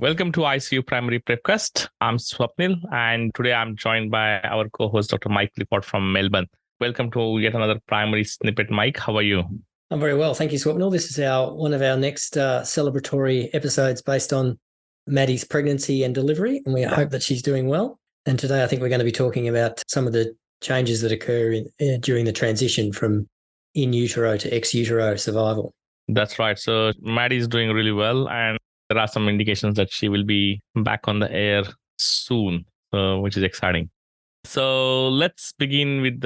Welcome to ICU Primary Prepcast. I'm Swapnil, and today I'm joined by our co-host, Dr. Mike Clifford from Melbourne. Welcome to yet another primary snippet. Mike, how are you? I'm very well. Thank you, Swapnil. This is one of our next celebratory episodes based on Maddie's pregnancy and delivery, and we hope that she's doing well. And today I think we're going to be talking about some of the changes that occur during the transition from in utero to ex utero survival. That's right. So Maddie's doing really well, and there are some indications that she will be back on the air soon, which is exciting. So let's begin with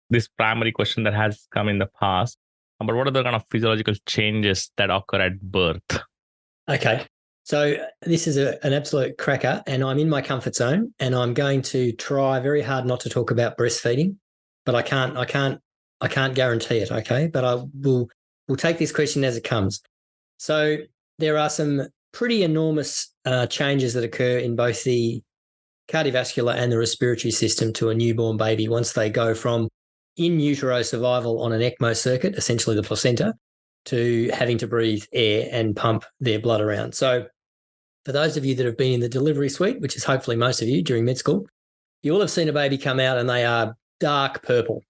this primary question that has come in the past. But what are the kind of physiological changes that occur at birth? Okay. So this is an absolute cracker, and I'm in my comfort zone, and I'm going to try very hard not to talk about breastfeeding, but I can't guarantee it. Okay. But we'll take this question as it comes. So there are some pretty enormous changes that occur in both the cardiovascular and the respiratory system to a newborn baby once they go from in utero survival on an ECMO circuit, essentially the placenta, to having to breathe air and pump their blood around. So for those of you that have been in the delivery suite, which is hopefully most of you during med school, you will have seen a baby come out and they are dark purple,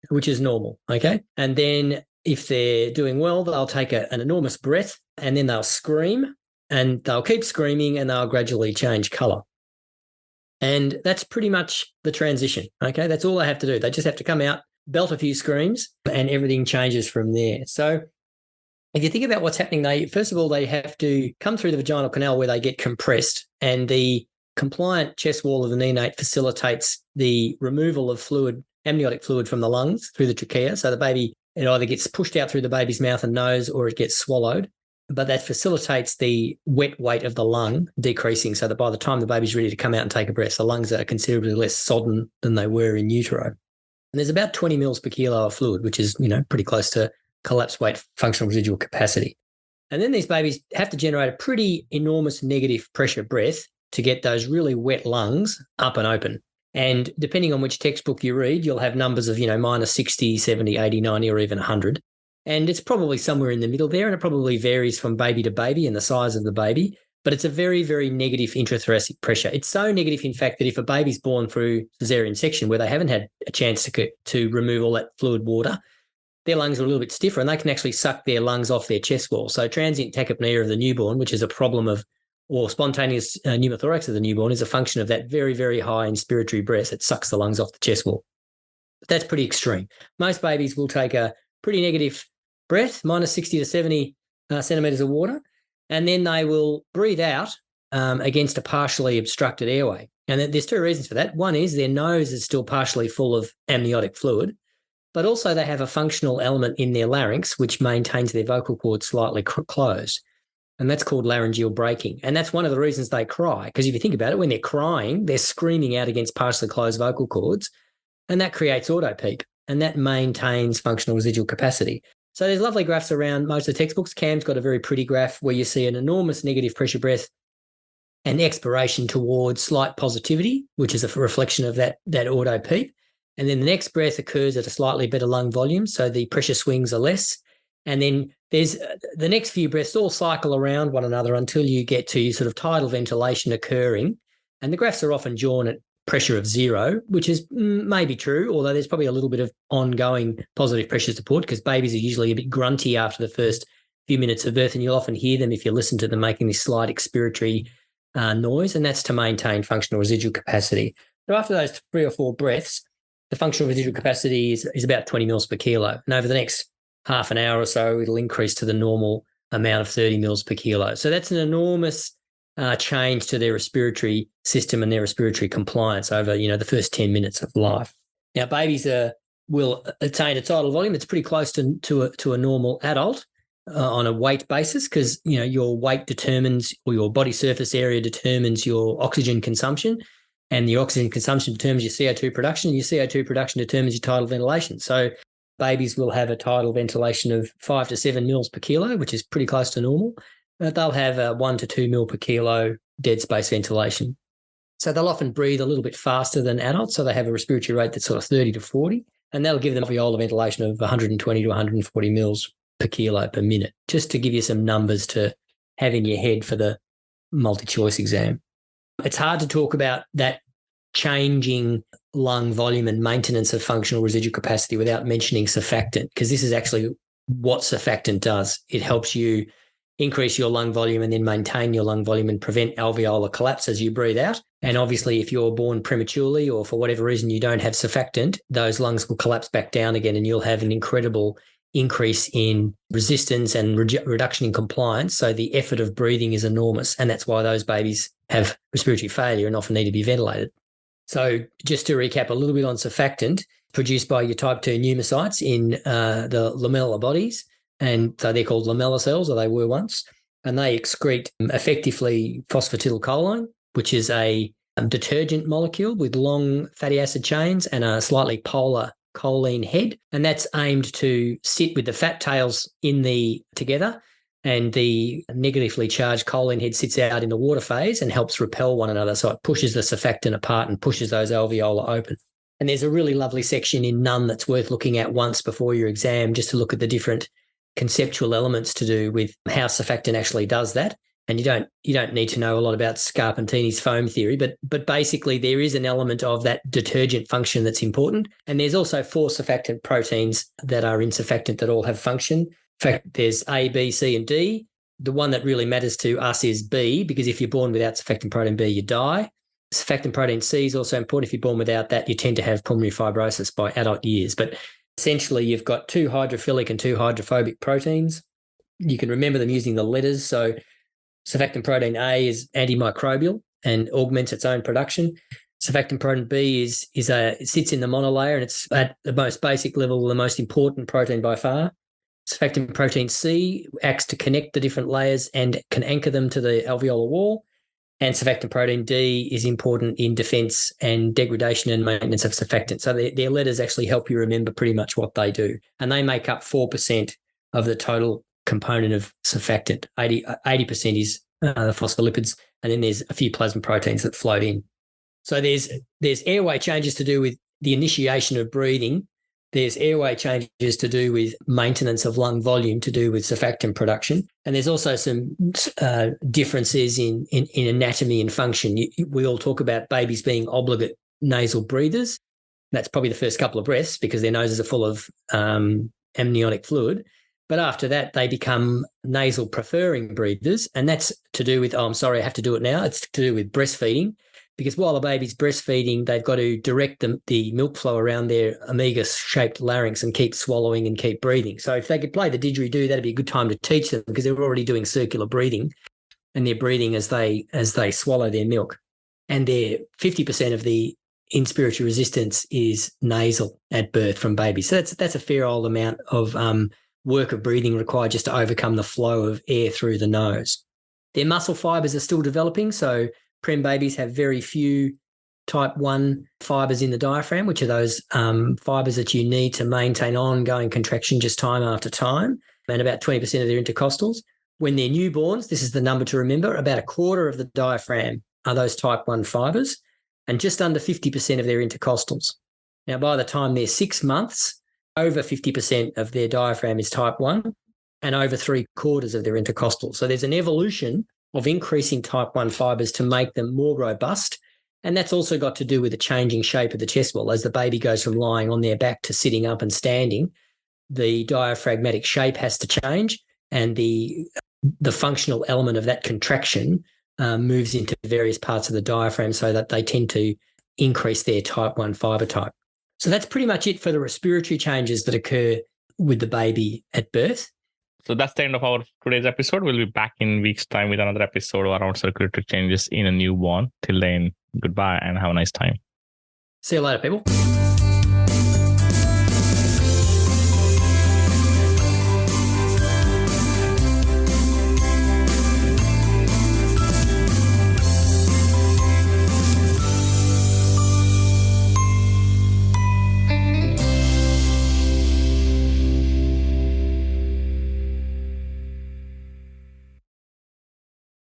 which is normal, okay? And then if they're doing well, they'll take an enormous breath and then they'll scream and they'll keep screaming and they'll gradually change colour. And that's pretty much the transition, okay? That's all they have to do. They just have to come out, belt a few screams, and everything changes from there. So if you think about what's happening, first of all, they have to come through the vaginal canal where they get compressed, and the compliant chest wall of the neonate facilitates the removal of fluid, amniotic fluid from the lungs through the trachea. So the baby, it either gets pushed out through the baby's mouth and nose or it gets swallowed. But that facilitates the wet weight of the lung decreasing so that by the time the baby's ready to come out and take a breath, the lungs are considerably less sodden than they were in utero. And there's about 20 mils per kilo of fluid, which is, pretty close to collapsed weight functional residual capacity. And then these babies have to generate a pretty enormous negative pressure breath to get those really wet lungs up and open. And depending on which textbook you read, you'll have numbers of, minus 60, 70, 80, 90, or even 100. And it's probably somewhere in the middle there, and it probably varies from baby to baby and the size of the baby, but it's a very, very negative intrathoracic pressure. It's so negative, in fact, that if a baby's born through cesarean section where they haven't had a chance to remove all that fluid water, their lungs are a little bit stiffer and they can actually suck their lungs off their chest wall. So transient tachypnea of the newborn, which is a problem or spontaneous pneumothorax of the newborn, is a function of that very, very high inspiratory breath that sucks the lungs off the chest wall. But that's pretty extreme. Most babies will take a pretty negative breath, minus 60 to 70 centimetres of water, and then they will breathe out against a partially obstructed airway. And there's two reasons for that. One is their nose is still partially full of amniotic fluid, but also they have a functional element in their larynx which maintains their vocal cords slightly closed, and that's called laryngeal braking. And that's one of the reasons they cry, because if you think about it, when they're crying, they're screaming out against partially closed vocal cords, and that creates autopeep, and that maintains functional residual capacity. So there's lovely graphs around most of the textbooks. Cam's got a very pretty graph where you see an enormous negative pressure breath and expiration towards slight positivity, which is a reflection of that autopeep. And then the next breath occurs at a slightly better lung volume, so the pressure swings are less. And then there's the next few breaths all cycle around one another until you get to sort of tidal ventilation occurring. And the graphs are often drawn at pressure of 0, which is maybe true, although there's probably a little bit of ongoing positive pressure support because babies are usually a bit grunty after the first few minutes of birth, and you'll often hear them if you listen to them making this slight expiratory noise, and that's to maintain functional residual capacity. So after those 3 or 4 breaths, the functional residual capacity is about 20 mils per kilo. And over the next half an hour or so, it'll increase to the normal amount of 30 mils per kilo. So that's an enormous change to their respiratory system and their respiratory compliance over, the first 10 minutes of life. Now, babies will attain a tidal volume that's pretty close to a normal adult on a weight basis because, your weight determines, or your body surface area determines your oxygen consumption, and your oxygen consumption determines your CO2 production, and your CO2 production determines your tidal ventilation. So babies will have a tidal ventilation of 5 to 7 mils per kilo, which is pretty close to normal. They'll have 1 to 2 mil per kilo dead space ventilation. So they'll often breathe a little bit faster than adults. So they have a respiratory rate that's sort of 30 to 40, and that'll give them alveolar ventilation of 120 to 140 mils per kilo per minute, just to give you some numbers to have in your head for the multi-choice exam. It's hard to talk about that changing lung volume and maintenance of functional residual capacity without mentioning surfactant, because this is actually what surfactant does. It helps you increase your lung volume and then maintain your lung volume and prevent alveolar collapse as you breathe out. And obviously, if you're born prematurely or for whatever reason you don't have surfactant, those lungs will collapse back down again and you'll have an incredible increase in resistance and reduction in compliance. So the effort of breathing is enormous. And that's why those babies have respiratory failure and often need to be ventilated. So just to recap a little bit on surfactant, produced by your type 2 pneumocytes in the lamellar bodies. And so they're called lamellar cells, or they were once. And they excrete effectively phosphatidylcholine, which is a detergent molecule with long fatty acid chains and a slightly polar choline head. And that's aimed to sit with the fat tails together. And the negatively charged choline head sits out in the water phase and helps repel one another. So it pushes the surfactant apart and pushes those alveolar open. And there's a really lovely section in None that's worth looking at once before your exam, just to look at the different conceptual elements to do with how surfactant actually does that. And you don't need to know a lot about Scarpentini's foam theory, but basically there is an element of that detergent function that's important. And there's also 4 surfactant proteins that are in surfactant that all have function. In fact, there's A, B, C, and D. The one that really matters to us is B, because if you're born without surfactant protein B, you die. Surfactant protein C is also important. If you're born without that, you tend to have pulmonary fibrosis by adult years. But essentially, you've got 2 hydrophilic and 2 hydrophobic proteins. You can remember them using the letters. So surfactant protein A is antimicrobial and augments its own production. Surfactant protein B it sits in the monolayer, and it's at the most basic level the most important protein by far. Surfactant protein C acts to connect the different layers and can anchor them to the alveolar wall. And surfactant protein D is important in defense and degradation and maintenance of surfactant. So their letters actually help you remember pretty much what they do. And they make up 4% of the total component of surfactant. 80% is the phospholipids, and then there's a few plasma proteins that float in. So there's airway changes to do with the initiation of breathing. There's airway changes to do with maintenance of lung volume to do with surfactant production. And there's also some differences in anatomy and function. We all talk about babies being obligate nasal breathers. That's probably the first couple of breaths because their noses are full of amniotic fluid. But after that, they become nasal preferring breathers. And that's to do with, I'm sorry, I have to do it now. It's to do with breastfeeding. Because while the baby's breastfeeding, they've got to direct the milk flow around their omega-shaped larynx and keep swallowing and keep breathing. So if they could play the didgeridoo, that'd be a good time to teach them because they're already doing circular breathing and they're breathing as they swallow their milk. And 50% of the inspiratory resistance is nasal at birth from babies. So that's a fair old amount of work of breathing required just to overcome the flow of air through the nose. Their muscle fibers are still developing, so prem babies have very few type 1 fibers in the diaphragm, which are those fibers that you need to maintain ongoing contraction just time after time, and about 20% of their intercostals. When they're newborns, this is the number to remember, about a quarter of the diaphragm are those type 1 fibers and just under 50% of their intercostals. Now, by the time they're 6 months, over 50% of their diaphragm is type 1 and over 3/4 of their intercostals. So there's an evolution of increasing type 1 fibers to make them more robust. And that's also got to do with the changing shape of the chest wall. As the baby goes from lying on their back to sitting up and standing, the diaphragmatic shape has to change and the functional element of that contraction moves into various parts of the diaphragm so that they tend to increase their type 1 fiber type. So that's pretty much it for the respiratory changes that occur with the baby at birth. So that's the end of our today's episode. We'll be back in week's time with another episode around circulatory changes in a newborn. Till then, goodbye and have a nice time. See you later, people.